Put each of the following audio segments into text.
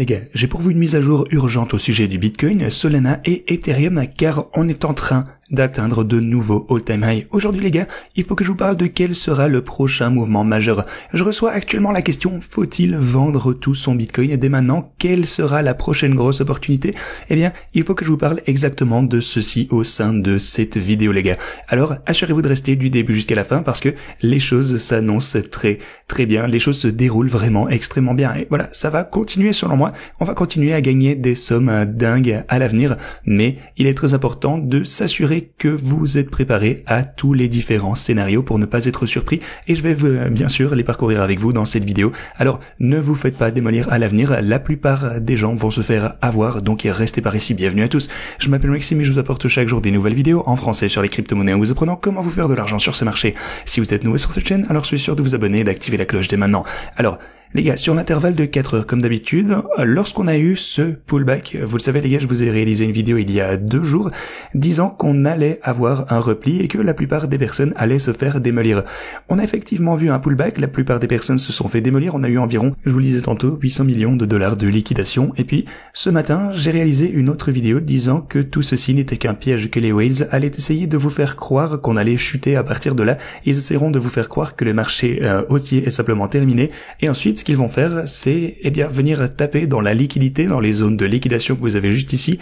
Les gars, j'ai pour vous une mise à jour urgente au sujet du Bitcoin, Solana et Ethereum car on est en train d'atteindre de nouveaux all-time high. Aujourd'hui les gars, il faut que je vous parle de quel sera le prochain mouvement majeur. Je reçois actuellement la question, faut-il vendre tout son Bitcoin dès maintenant? Quelle sera la prochaine grosse opportunité? Eh bien, il faut que je vous parle exactement de ceci au sein de cette vidéo les gars. Alors, assurez-vous de rester du début jusqu'à la fin parce que les choses s'annoncent très bien, les choses se déroulent vraiment extrêmement bien. Et voilà, ça va continuer selon moi, on va continuer à gagner des sommes dingues à l'avenir, mais il est très important de s'assurer que vous êtes préparé à tous les différents scénarios pour ne pas être surpris et je vais bien sûr les parcourir avec vous dans cette vidéo. Alors ne vous faites pas démolir à l'avenir, la plupart des gens vont se faire avoir, donc restez par ici. Bienvenue à tous, je m'appelle Maxime et je vous apporte chaque jour des nouvelles vidéos en français sur les crypto-monnaies en vous apprenant comment vous faire de l'argent sur ce marché. Si vous êtes nouveau sur cette chaîne, alors soyez sûr de vous abonner et d'activer la cloche dès maintenant. Alors les gars, sur l'intervalle de 4 heures, comme d'habitude, lorsqu'on a eu ce pullback, vous le savez les gars, je vous ai réalisé une vidéo il y a 2 jours, disant qu'on allait avoir un repli et que la plupart des personnes allaient se faire démolir. On a effectivement vu un pullback, la plupart des personnes se sont fait démolir, on a eu environ, je vous le disais tantôt, 800 millions de dollars de liquidation, et puis, ce matin, j'ai réalisé une autre vidéo disant que tout ceci n'était qu'un piège, que les whales allaient essayer de vous faire croire qu'on allait chuter à partir de là, ils essaieront de vous faire croire que le marché haussier est simplement terminé, et ensuite, ce qu'ils vont faire, c'est venir taper dans la liquidité, dans les zones de liquidation que vous avez juste ici,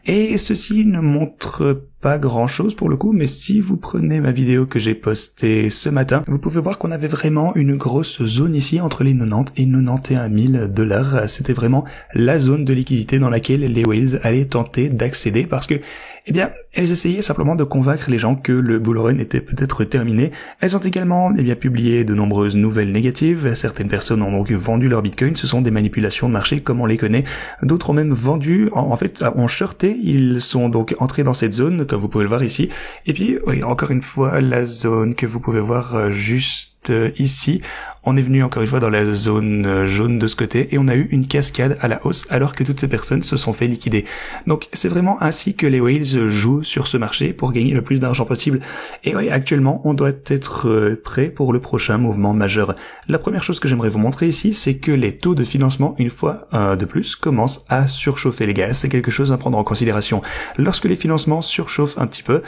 et ceci ne montre pas grand chose pour le coup, mais si vous prenez ma vidéo que j'ai postée ce matin, vous pouvez voir qu'on avait vraiment une grosse zone ici entre les 90 et 91 000 dollars. C'était vraiment la zone de liquidité dans laquelle les whales allaient tenter d'accéder parce que elles essayaient simplement de convaincre les gens que le bull run était peut-être terminé. Elles ont également publié de nombreuses nouvelles négatives. Certaines personnes ont donc vendu leur bitcoin. Ce sont des manipulations de marché comme on les connaît. D'autres ont même vendu, ont shorté. Ils sont donc entrés dans cette zone, comme vous pouvez le voir ici. Et puis, oui, encore une fois, la zone que vous pouvez voir juste ici. On est venu encore une fois dans la zone jaune de ce côté et on a eu une cascade à la hausse alors que toutes ces personnes se sont fait liquider. Donc c'est vraiment ainsi que les whales jouent sur ce marché pour gagner le plus d'argent possible. Et oui, actuellement on doit être prêt pour le prochain mouvement majeur. La première chose que j'aimerais vous montrer ici, c'est que les taux de financement, une fois de plus, commencent à surchauffer les gars. C'est quelque chose à prendre en considération. Lorsque les financements surchauffent un petit peu,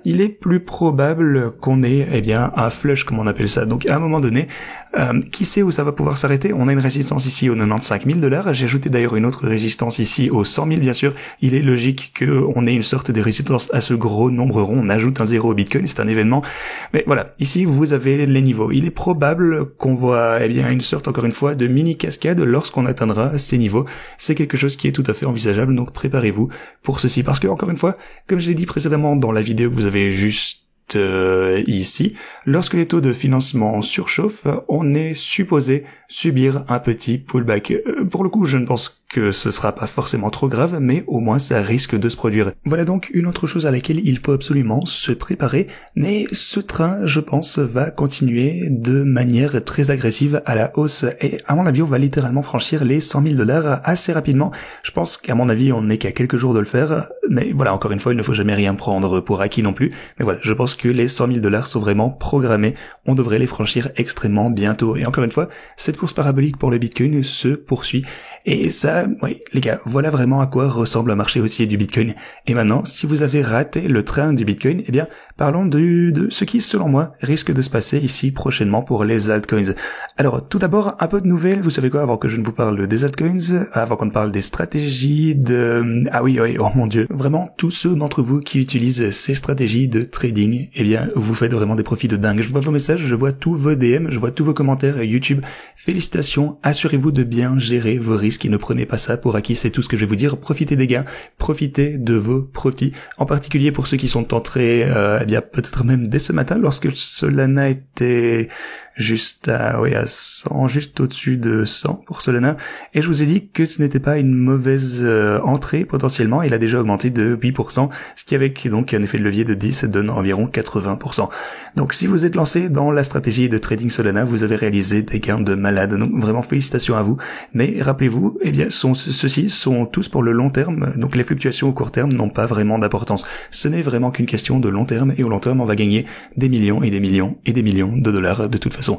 il est plus probable qu'on ait, un flush, comme on appelle ça. Donc, à un moment donné, qui sait où ça va pouvoir s'arrêter? On a une résistance ici aux 95 000 dollars. J'ai ajouté d'ailleurs une autre résistance ici aux 100 000, bien sûr. Il est logique qu'on ait une sorte de résistance à ce gros nombre rond. On ajoute un 0 au Bitcoin, c'est un événement. Mais voilà, ici, vous avez les niveaux. Il est probable qu'on voit, une sorte, encore une fois, de mini cascade lorsqu'on atteindra ces niveaux. C'est quelque chose qui est tout à fait envisageable. Donc, préparez-vous pour ceci. Parce que, encore une fois, comme je l'ai dit précédemment dans la vidéo que vous avez juste ici, lorsque les taux de financement surchauffent, on est supposé subir un petit pullback. Pour le coup, je ne pense que ce sera pas forcément trop grave, mais au moins ça risque de se produire. Voilà donc une autre chose à laquelle il faut absolument se préparer, mais ce train, je pense, va continuer de manière très agressive à la hausse, et à mon avis, on va littéralement franchir les 100 000 dollars assez rapidement. Je pense qu'à mon avis, on n'est qu'à quelques jours de le faire, mais voilà, encore une fois, il ne faut jamais rien prendre pour acquis non plus, mais voilà, je pense que les 100 000 dollars sont vraiment programmés, on devrait les franchir extrêmement bientôt, et encore une fois, cette course parabolique pour le Bitcoin se poursuit, et ça, oui, les gars, voilà vraiment à quoi ressemble un marché haussier du Bitcoin. Et maintenant, si vous avez raté le train du Bitcoin, parlons de ce qui, selon moi, risque de se passer ici prochainement pour les altcoins. Alors, tout d'abord, un peu de nouvelles, vous savez quoi, avant que je ne vous parle des altcoins, avant qu'on ne parle des stratégies Ah oui, oh mon dieu, vraiment, tous ceux d'entre vous qui utilisent ces stratégies de trading, vous faites vraiment des profits de dingue. Je vois vos messages, je vois tous vos DM, je vois tous vos commentaires YouTube. Félicitations, assurez-vous de bien gérer vos risques et ne prenez pas ça pour acquis, c'est tout ce que je vais vous dire. Profitez des gains, profitez de vos profits, en particulier pour ceux qui sont entrés, peut-être même dès ce matin, lorsque Solana était juste à 100, juste au-dessus de 100 pour Solana, et je vous ai dit que ce n'était pas une mauvaise entrée potentiellement. Il a déjà augmenté de 8%, ce qui avec donc un effet de levier de 10 donne environ 80%. Donc si vous êtes lancé dans la stratégie de trading Solana, vous avez réalisé des gains de malade, donc vraiment félicitations à vous. Mais rappelez-vous, ceux-ci sont tous pour le long terme, donc les fluctuations au court terme n'ont pas vraiment d'importance. Ce n'est vraiment qu'une question de long terme, et au long terme on va gagner des millions et des millions et des millions de dollars de toute façon.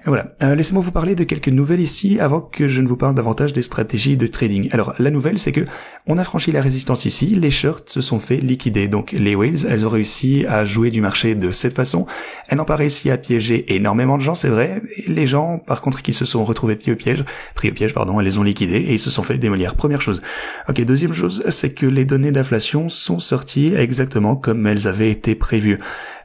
Et voilà, laissez-moi vous parler de quelques nouvelles ici avant que je ne vous parle davantage des stratégies de trading. Alors la nouvelle, c'est que on a franchi la résistance ici, les shorts se sont fait liquider, donc les whales, elles ont réussi à jouer du marché de cette façon, elles n'ont pas réussi à piéger énormément de gens, c'est vrai, et les gens par contre qui se sont retrouvés pris au piège, elles les ont liquidés et ils se sont fait démolir. Première chose. Ok, deuxième chose, c'est que les données d'inflation sont sorties exactement comme elles avaient été prévues.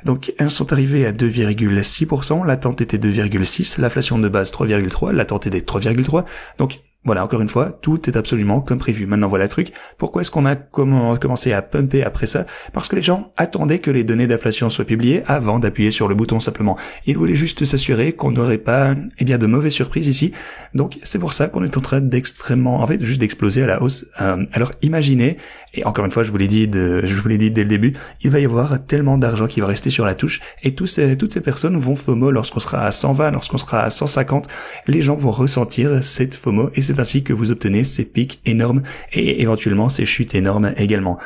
Donc elles sont arrivées à 2,6%, l'attente était 2,6%, l'inflation de base 3,3%, l'attente était 3,3%, donc voilà, encore une fois, tout est absolument comme prévu. Maintenant, voilà le truc. Pourquoi est-ce qu'on a commencé à pumper après ça? Parce que les gens attendaient que les données d'inflation soient publiées avant d'appuyer sur le bouton simplement. Ils voulaient juste s'assurer qu'on n'aurait pas, de mauvaises surprises ici. Donc, c'est pour ça qu'on est en train juste d'exploser à la hausse. Alors, imaginez, et encore une fois, je vous l'ai dit dès le début, il va y avoir tellement d'argent qui va rester sur la touche, et toutes ces personnes vont FOMO lorsqu'on sera à 120, lorsqu'on sera à 150, les gens vont ressentir cette FOMO, et c'est ainsi que vous obtenez ces pics énormes et éventuellement ces chutes énormes également.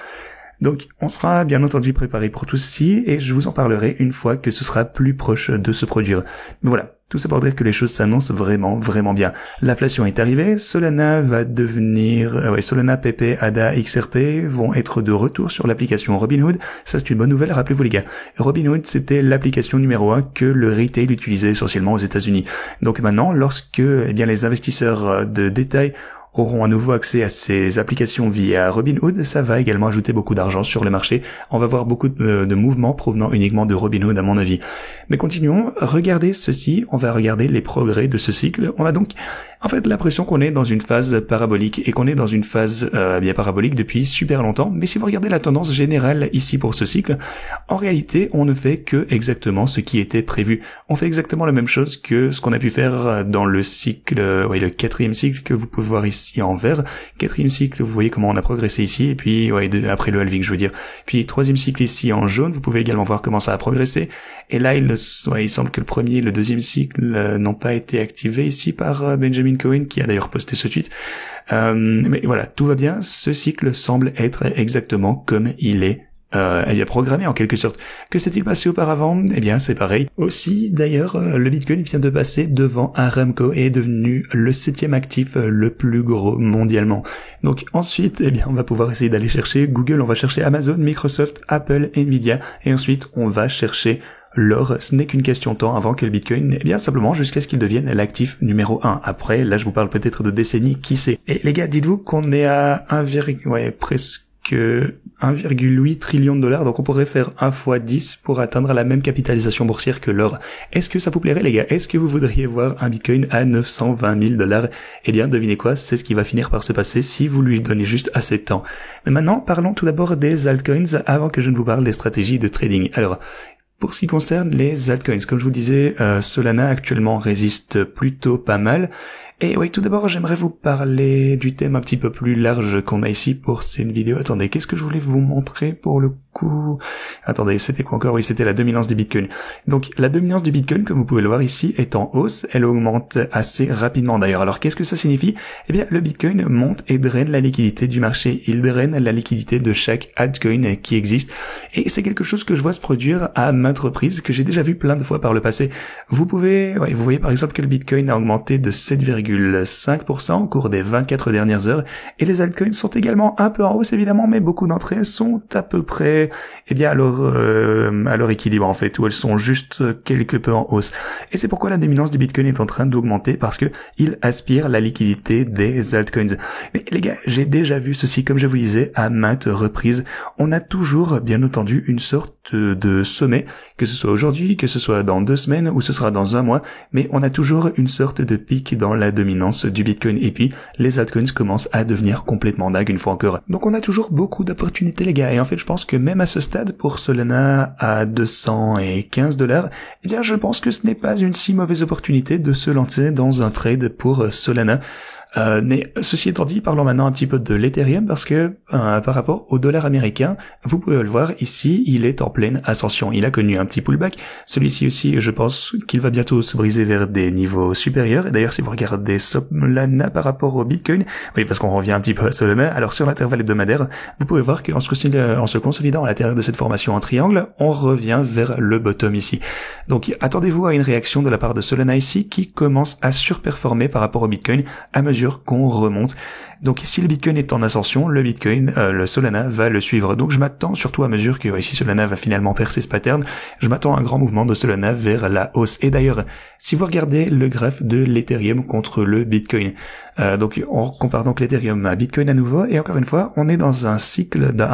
Donc on sera bien entendu préparé pour tout ceci et je vous en parlerai une fois que ce sera plus proche de se produire. Mais voilà, tout ça pour dire que les choses s'annoncent vraiment, vraiment bien. L'inflation est arrivée, Solana va devenir... Solana, PP, ADA, XRP vont être de retour sur l'application Robinhood. Ça c'est une bonne nouvelle, rappelez-vous les gars. Robinhood c'était l'application numéro 1 que le retail utilisait essentiellement aux États-Unis. Donc maintenant, lorsque les investisseurs de détail auront à nouveau accès à ces applications via Robinhood, ça va également ajouter beaucoup d'argent sur le marché. On va voir beaucoup de mouvements provenant uniquement de Robinhood à mon avis. Mais continuons, regardez ceci, on va regarder les progrès de ce cycle. On a donc l'impression qu'on est dans une phase parabolique et qu'on est dans une phase parabolique depuis super longtemps. Mais si vous regardez la tendance générale ici pour ce cycle, en réalité, on ne fait que exactement ce qui était prévu. On fait exactement la même chose que ce qu'on a pu faire dans le cycle, le quatrième cycle que vous pouvez voir ici en vert. Quatrième cycle, vous voyez comment on a progressé ici, et puis après le halving, je veux dire. Puis troisième cycle ici en jaune, vous pouvez également voir comment ça a progressé. Et là, il semble que le premier et le deuxième cycle n'ont pas été activés ici par Benjamin Cohen, qui a d'ailleurs posté ce tweet. Mais voilà, tout va bien. Ce cycle semble être exactement comme il est. Elle est programmée en quelque sorte. Que s'est-il passé auparavant? C'est pareil. Aussi, d'ailleurs, le Bitcoin vient de passer devant Aramco et est devenu le 7e actif le plus gros mondialement. Donc ensuite, on va pouvoir essayer d'aller chercher Google, on va chercher Amazon, Microsoft, Apple, Nvidia, et ensuite on va chercher l'or. Ce n'est qu'une question de temps avant que le Bitcoin, simplement jusqu'à ce qu'il devienne l'actif numéro 1. Après, là je vous parle peut-être de décennies, qui sait. Et les gars, dites-vous qu'on est à presque 1,8 trillion de dollars, donc on pourrait faire 1 fois 10 pour atteindre la même capitalisation boursière que l'or. Est-ce que ça vous plairait les gars? Est-ce que vous voudriez voir un Bitcoin à 920 000 dollars? Devinez quoi, c'est ce qui va finir par se passer si vous lui donnez juste assez de temps. Mais maintenant, parlons tout d'abord des altcoins avant que je ne vous parle des stratégies de trading. Alors, pour ce qui concerne les altcoins, comme je vous disais, Solana actuellement résiste plutôt pas mal. Et oui, tout d'abord, j'aimerais vous parler du thème un petit peu plus large qu'on a ici pour cette vidéo. Attendez, qu'est-ce que je voulais vous montrer pour le coup? Attendez, c'était quoi encore? Oui, c'était la dominance du Bitcoin. Donc, la dominance du Bitcoin, comme vous pouvez le voir ici, est en hausse. Elle augmente assez rapidement d'ailleurs. Alors, qu'est-ce que ça signifie? Le Bitcoin monte et draine la liquidité du marché. Il draine la liquidité de chaque altcoin qui existe. Et c'est quelque chose que je vois se produire à maintes reprises, que j'ai déjà vu plein de fois par le passé. Vous voyez par exemple que le Bitcoin a augmenté de 7,5% au cours des 24 dernières heures, et les altcoins sont également un peu en hausse évidemment, mais beaucoup d'entre elles sont à peu près à leur équilibre en fait, où elles sont juste quelque peu en hausse. Et c'est pourquoi la dominance du Bitcoin est en train d'augmenter, parce que il aspire la liquidité des altcoins. Mais les gars, j'ai déjà vu ceci, comme je vous disais, à maintes reprises. On a toujours, bien entendu, une sorte de sommet, que ce soit aujourd'hui, que ce soit dans 2 semaines, ou ce sera dans 1 mois, mais on a toujours une sorte de pic dans la dominance du Bitcoin, et puis les altcoins commencent à devenir complètement dingues une fois encore. Donc on a toujours beaucoup d'opportunités les gars, et en fait je pense que même à ce stade, pour Solana à 215 dollars, je pense que ce n'est pas une si mauvaise opportunité de se lancer dans un trade pour Solana. Mais ceci étant dit, parlons maintenant un petit peu de l'Ethereum parce que par rapport au dollar américain, vous pouvez le voir ici, il est en pleine ascension. Il a connu un petit pullback. Celui-ci aussi, je pense qu'il va bientôt se briser vers des niveaux supérieurs. Et d'ailleurs, si vous regardez Solana par rapport au Bitcoin, oui, parce qu'on revient un petit peu à Solana, alors sur l'intervalle hebdomadaire, vous pouvez voir qu'en se consolidant à l'intérieur de cette formation en triangle, on revient vers le bottom ici. Donc attendez-vous à une réaction de la part de Solana ici qui commence à surperformer par rapport au Bitcoin à mesure qu'on remonte. Donc si le Bitcoin est en ascension, le Solana va le suivre. Donc je m'attends surtout à mesure que si Solana va finalement percer ce pattern, je m'attends à un grand mouvement de Solana vers la hausse. Et d'ailleurs, si vous regardez le graphe de l'Ethereum contre le Bitcoin, donc on compare donc l'Ethereum à Bitcoin à nouveau, et encore une fois, on est dans un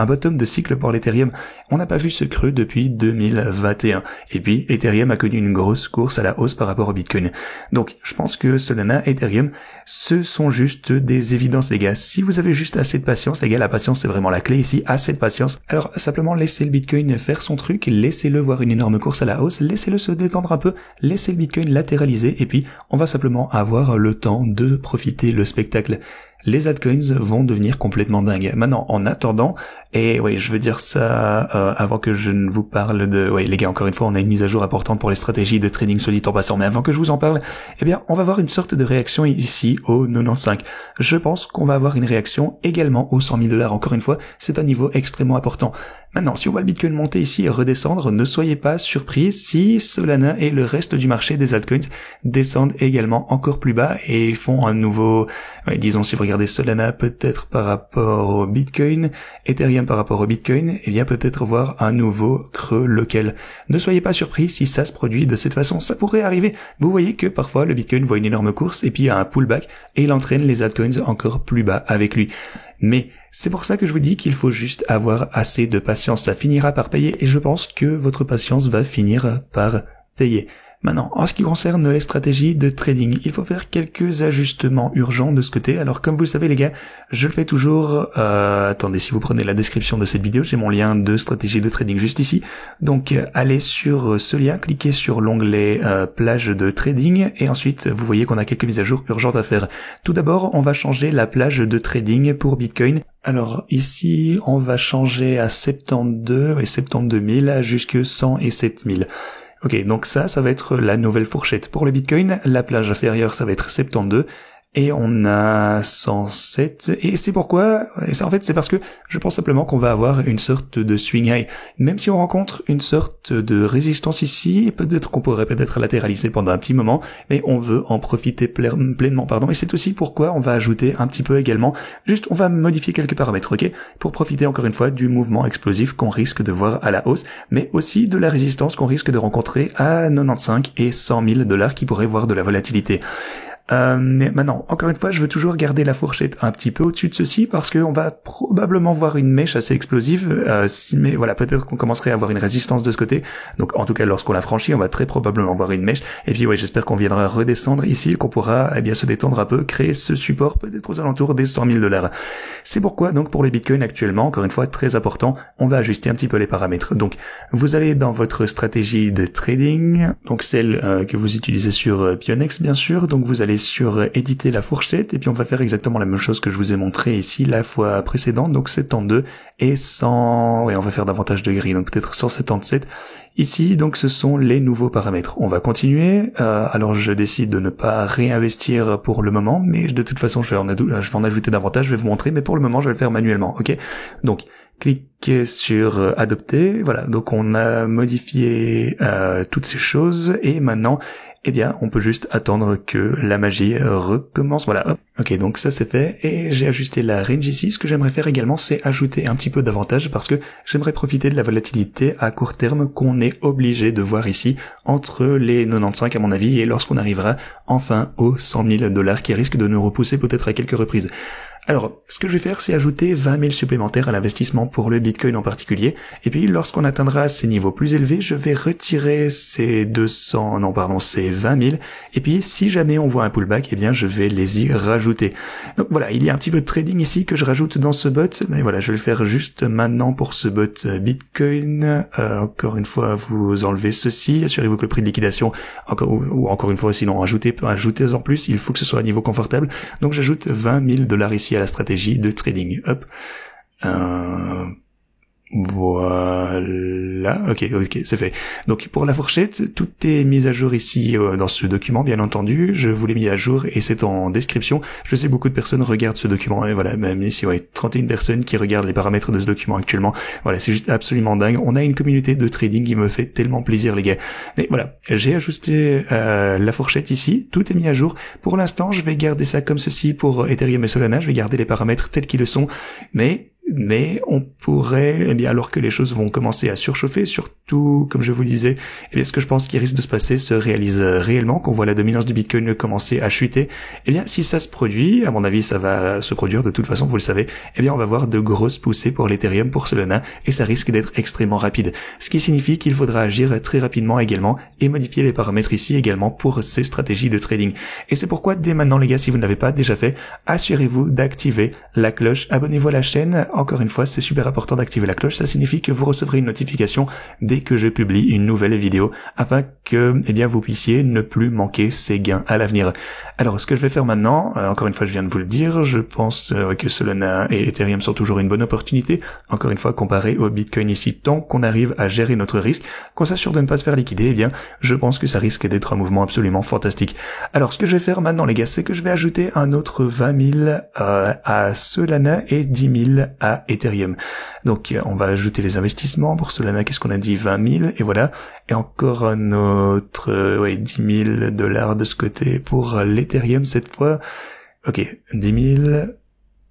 bottom de cycle pour l'Ethereum. On n'a pas vu ce creux depuis 2021. Et puis Ethereum a connu une grosse course à la hausse par rapport au Bitcoin. Donc je pense que Solana et Ethereum, ce sont juste des évidences, les gars. Si vous avez juste assez de patience, les gars, la patience c'est vraiment la clé ici, assez de patience. Alors simplement laissez le Bitcoin faire son truc, laissez-le voir une énorme course à la hausse, laissez-le se détendre un peu, laissez le Bitcoin latéraliser, et puis on va simplement avoir le temps de profiter le spectacle. Les altcoins vont devenir complètement dingues. Maintenant, en attendant, et oui, je veux dire ça avant que je ne vous parle de... Oui, les gars, encore une fois, on a une mise à jour importante pour les stratégies de trading solide en passant, mais avant que je vous en parle, eh bien, on va voir une sorte de réaction ici au 95. Je pense qu'on va avoir une réaction également aux 100 000 $. Encore une fois, c'est un niveau extrêmement important. Maintenant, si on voit le Bitcoin monter ici et redescendre, ne soyez pas surpris si Solana et le reste du marché des altcoins descendent également encore plus bas et font un nouveau... disons, si vous regardez Solana peut-être par rapport au Bitcoin, Ethereum par rapport au Bitcoin, eh bien peut-être voir un nouveau creux local. Ne soyez pas surpris si ça se produit de cette façon, ça pourrait arriver. Vous voyez que parfois le Bitcoin voit une énorme course et puis il y a un pullback et il entraîne les altcoins encore plus bas avec lui. Mais c'est pour ça que je vous dis qu'il faut juste avoir assez de patience. Ça finira par payer et je pense que votre patience va finir par payer. Maintenant, en ce qui concerne les stratégies de trading, il faut faire quelques ajustements urgents de ce côté. Alors, comme vous le savez, les gars, je le fais toujours... attendez, si vous prenez la description de cette vidéo, j'ai mon lien de stratégie de trading juste ici. Donc, allez sur ce lien, cliquez sur l'onglet plage de trading, et ensuite, vous voyez qu'on a quelques mises à jour urgentes à faire. Tout d'abord, on va changer la plage de trading pour Bitcoin. Alors, ici, on va changer à 72 et 72 000 jusque 100 et 7 000. Ok, donc ça va être la nouvelle fourchette. Pour le Bitcoin, la plage inférieure, ça va être 72. Et on a 107, et c'est pourquoi, en fait c'est parce que je pense simplement qu'on va avoir une sorte de swing high. Même si on rencontre une sorte de résistance ici, peut-être qu'on pourrait latéraliser pendant un petit moment, mais on veut en profiter pleinement, et c'est aussi pourquoi on va ajouter un petit peu également, juste on va modifier quelques paramètres, ok, pour profiter encore une fois du mouvement explosif qu'on risque de voir à la hausse, mais aussi de la résistance qu'on risque de rencontrer à 95 et 100 000 $ qui pourraient voir de la volatilité. Mais maintenant, encore une fois, je veux toujours garder la fourchette un petit peu au-dessus de ceci parce qu'on va probablement voir une mèche assez explosive. Mais voilà, peut-être qu'on commencerait à avoir une résistance de ce côté. Donc, en tout cas, lorsqu'on la franchit, on va très probablement voir une mèche. Et puis, ouais, j'espère qu'on viendra redescendre ici, qu'on pourra, bien, se détendre un peu, créer ce support peut-être aux alentours des 100 000 $. C'est pourquoi, donc, pour les bitcoins actuellement, encore une fois, très important, on va ajuster un petit peu les paramètres. Donc, vous allez dans votre stratégie de trading, donc celle que vous utilisez sur Pionex, bien sûr. Donc, vous allez sur éditer la fourchette et puis on va faire exactement la même chose que je vous ai montré ici la fois précédente, donc 72 et 100, ouais, on va faire davantage de gris, donc peut-être 177 ici. Donc ce sont les nouveaux paramètres. On va continuer, alors je décide de ne pas réinvestir pour le moment, mais de toute façon je vais en ajouter davantage, je vais vous montrer, mais pour le moment je vais le faire manuellement, ok. Donc cliquez sur adopter, voilà, donc on a modifié toutes ces choses et maintenant eh bien, on peut juste attendre que la magie recommence. Voilà, hop. Ok, donc ça c'est fait. Et j'ai ajusté la range ici. Ce que j'aimerais faire également, c'est ajouter un petit peu d'avantage parce que j'aimerais profiter de la volatilité à court terme qu'on est obligé de voir ici entre les 95 à mon avis et lorsqu'on arrivera enfin aux 100 000 $ qui risquent de nous repousser peut-être à quelques reprises. Alors, ce que je vais faire, c'est ajouter 20 000 supplémentaires à l'investissement pour le Bitcoin en particulier. Et puis, lorsqu'on atteindra ces niveaux plus élevés, je vais retirer ces 20 000. Et puis, si jamais on voit un pullback, eh bien, je vais les y rajouter. Donc voilà, il y a un petit peu de trading ici que je rajoute dans ce bot. Mais voilà, je vais le faire juste maintenant pour ce bot Bitcoin. Encore une fois, vous enlevez ceci. Assurez-vous que le prix de liquidation, encore une fois, sinon ajoutez en plus. Il faut que ce soit à niveau confortable. Donc, j'ajoute 20 000 $ ici à la stratégie de trading. Hop. Voilà, ok, c'est fait. Donc pour la fourchette, tout est mis à jour ici dans ce document, bien entendu. Je vous l'ai mis à jour et c'est en description. Je sais beaucoup de personnes regardent ce document et voilà, même ici, 31 personnes qui regardent les paramètres de ce document actuellement. Voilà, c'est juste absolument dingue. On a une communauté de trading qui me fait tellement plaisir, les gars. Mais voilà, j'ai ajusté la fourchette ici. Tout est mis à jour. Pour l'instant, je vais garder ça comme ceci pour Ethereum et Solana. Je vais garder les paramètres tels qu'ils le sont, mais on pourrait, eh bien, alors que les choses vont commencer à surchauffer, surtout, comme je vous le disais, eh bien, ce que je pense qui risque de se passer se réalise réellement, qu'on voit la dominance du Bitcoin commencer à chuter. Eh bien, si ça se produit, à mon avis, ça va se produire de toute façon, vous le savez, eh bien, on va voir de grosses poussées pour l'Ethereum, pour Solana, et ça risque d'être extrêmement rapide. Ce qui signifie qu'il faudra agir très rapidement également, et modifier les paramètres ici également pour ces stratégies de trading. Et c'est pourquoi, dès maintenant, les gars, si vous ne l'avez pas déjà fait, assurez-vous d'activer la cloche, abonnez-vous à la chaîne. Encore une fois, c'est super important d'activer la cloche. Ça signifie que vous recevrez une notification dès que je publie une nouvelle vidéo afin que, eh bien, vous puissiez ne plus manquer ces gains à l'avenir. Alors, ce que je vais faire maintenant, encore une fois, je viens de vous le dire, je pense que Solana et Ethereum sont toujours une bonne opportunité. Encore une fois, comparé au Bitcoin ici, tant qu'on arrive à gérer notre risque, qu'on s'assure de ne pas se faire liquider, eh bien, je pense que ça risque d'être un mouvement absolument fantastique. Alors, ce que je vais faire maintenant, les gars, c'est que je vais ajouter un autre 20 000 à Solana et 10 000 à Ethereum. Donc on va ajouter les investissements pour Solana, qu'est-ce qu'on a dit, 20 000, et voilà, et encore un autre 10 000 $ de ce côté pour l'Ethereum cette fois. Ok, 10 000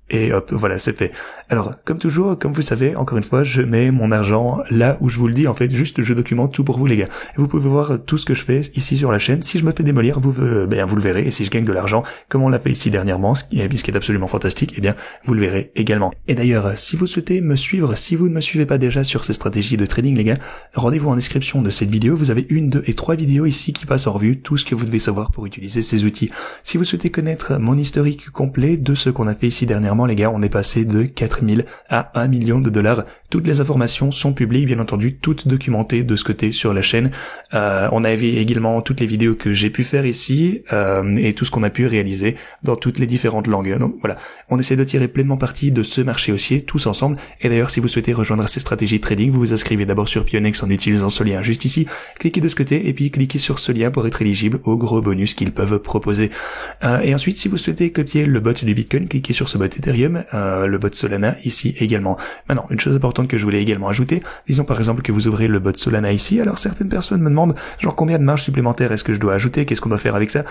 et hop, voilà, c'est fait. Alors, comme toujours, comme vous savez, encore une fois, je mets mon argent là où je vous le dis, en fait, juste je documente tout pour vous, les gars. Et vous pouvez voir tout ce que je fais ici sur la chaîne. Si je me fais démolir, vous le verrez. Et si je gagne de l'argent, comme on l'a fait ici dernièrement, ce qui est absolument fantastique, eh bien, vous le verrez également. Et d'ailleurs, si vous souhaitez me suivre, si vous ne me suivez pas déjà sur ces stratégies de trading, les gars, rendez-vous en description de cette vidéo. Vous avez 1, 2 et 3 vidéos ici qui passent en revue tout ce que vous devez savoir pour utiliser ces outils. Si vous souhaitez connaître mon historique complet de ce qu'on a fait ici dernièrement, les gars, on est passé de 4 000 à 1 million de $. Toutes les informations sont publiques, bien entendu, toutes documentées de ce côté sur la chaîne. On a également toutes les vidéos que j'ai pu faire ici et tout ce qu'on a pu réaliser dans toutes les différentes langues. Donc voilà, on essaie de tirer pleinement parti de ce marché haussier tous ensemble. Et d'ailleurs, si vous souhaitez rejoindre ces stratégies de trading, vous vous inscrivez d'abord sur Pionex en utilisant ce lien juste ici. Cliquez de ce côté et puis cliquez sur ce lien pour être éligible aux gros bonus qu'ils peuvent proposer. Et ensuite, si vous souhaitez copier le bot du Bitcoin, cliquez sur ce bot Ethereum, le bot Solana ici également. Maintenant, une chose importante que je voulais également ajouter, disons par exemple que vous ouvrez le bot Solana ici, alors certaines personnes me demandent genre combien de marge supplémentaire est-ce que je dois ajouter, qu'est-ce qu'on doit faire avec ça.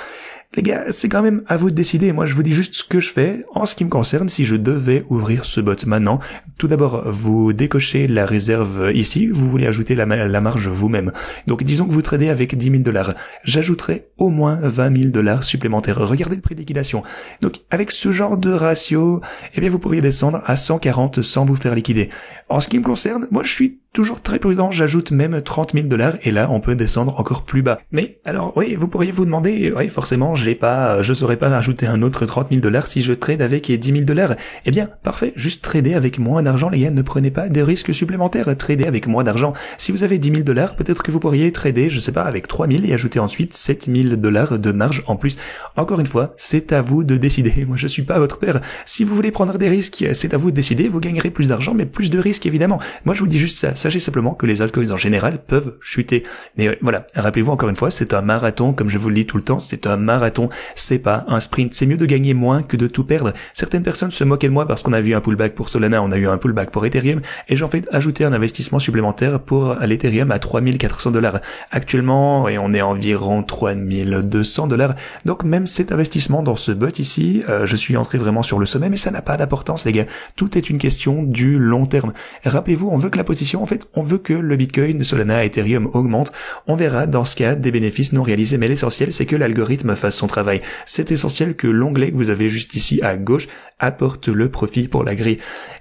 Les gars, c'est quand même à vous de décider. Moi, je vous dis juste ce que je fais en ce qui me concerne. Si je devais ouvrir ce bot maintenant, tout d'abord, vous décochez la réserve ici. Vous voulez ajouter la marge vous-même. Donc, disons que vous tradez avec 10 000 $. J'ajouterai au moins 20 000 $ supplémentaires. Regardez le prix de liquidation. Donc, avec ce genre de ratio, eh bien, vous pourriez descendre à 140 sans vous faire liquider. En ce qui me concerne, moi, je suis toujours très prudent. J'ajoute même 30 000 $ et là, on peut descendre encore plus bas. Mais, alors, oui, vous pourriez vous demander, oui, forcément, je saurais pas rajouter un autre 30 000 $ si je trade avec 10 000 $. Eh bien, parfait, juste trader avec moins d'argent, les gars, ne prenez pas de risques supplémentaires, trader avec moins d'argent. Si vous avez 10 000 $, peut-être que vous pourriez trader, je sais pas, avec 3 000 et ajouter ensuite 7 000 $ de marge en plus. Encore une fois, c'est à vous de décider. Moi, je suis pas votre père. Si vous voulez prendre des risques, c'est à vous de décider. Vous gagnerez plus d'argent, mais plus de risques, évidemment. Moi, je vous dis juste ça. Sachez simplement que les altcoins en général peuvent chuter. Mais voilà, rappelez-vous encore une fois, c'est un marathon, comme je vous le dis tout le temps, c'est un marathon. C'est pas un sprint. C'est mieux de gagner moins que de tout perdre. Certaines personnes se moquaient de moi parce qu'on a vu un pullback pour Solana, on a eu un pullback pour Ethereum, et j'ai en fait ajouté un investissement supplémentaire pour l'Ethereum à 3 400 $. Actuellement, et on est environ 3 200 $. Donc même cet investissement dans ce bot ici, je suis entré vraiment sur le sommet, mais ça n'a pas d'importance, les gars. Tout est une question du long terme. Rappelez-vous, on veut que la position qu'en fait, on veut que le Bitcoin, Solana, Ethereum augmente. On verra dans ce cas des bénéfices non réalisés, mais l'essentiel, c'est que l'algorithme fasse son travail. C'est essentiel que l'onglet que vous avez juste ici à gauche apporte le profit pour la grille.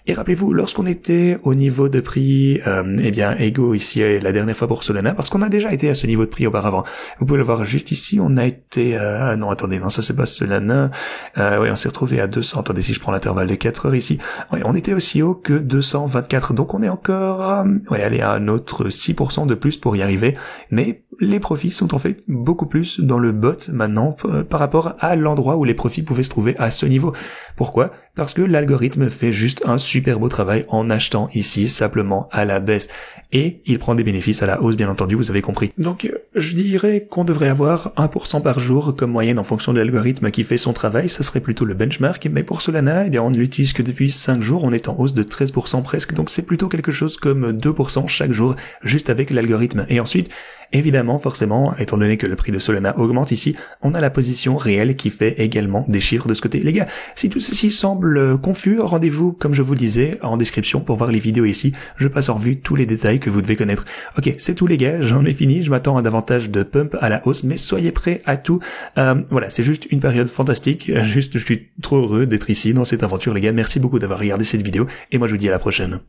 Et rappelez-vous, lorsqu'on était au niveau de prix, égaux ici la dernière fois pour Solana, parce qu'on a déjà été à ce niveau de prix auparavant. Vous pouvez le voir juste ici, on a été non attendez, non ça c'est pas Solana. On s'est retrouvé à 200. Attendez, si je prends l'intervalle de 4 heures ici, on était aussi haut que 224. Donc on est encore allez à un autre 6% de plus pour y arriver, mais les profits sont en fait beaucoup plus dans le bot maintenant par rapport à l'endroit où les profits pouvaient se trouver à ce niveau. Pourquoi ? Parce que l'algorithme fait juste un super beau travail en achetant ici simplement à la baisse. Et il prend des bénéfices à la hausse, bien entendu, vous avez compris. Donc je dirais qu'on devrait avoir 1% par jour comme moyenne en fonction de l'algorithme qui fait son travail. Ça serait plutôt le benchmark. Mais pour Solana, on ne l'utilise que depuis 5 jours. On est en hausse de 13% presque. Donc c'est plutôt quelque chose comme 2% chaque jour juste avec l'algorithme. Et ensuite, évidemment, forcément, étant donné que le prix de Solana augmente ici, on a la position réelle qui fait également des chiffres de ce côté. Les gars, si tout ceci semble confus, rendez-vous, comme je vous le disais, en description pour voir les vidéos ici. Je passe en revue tous les détails que vous devez connaître. Ok, c'est tout les gars, j'en ai fini. Je m'attends à davantage de pump à la hausse, mais soyez prêts à tout. Voilà, c'est juste une période fantastique. Je suis trop heureux d'être ici dans cette aventure, les gars. Merci beaucoup d'avoir regardé cette vidéo et moi je vous dis à la prochaine.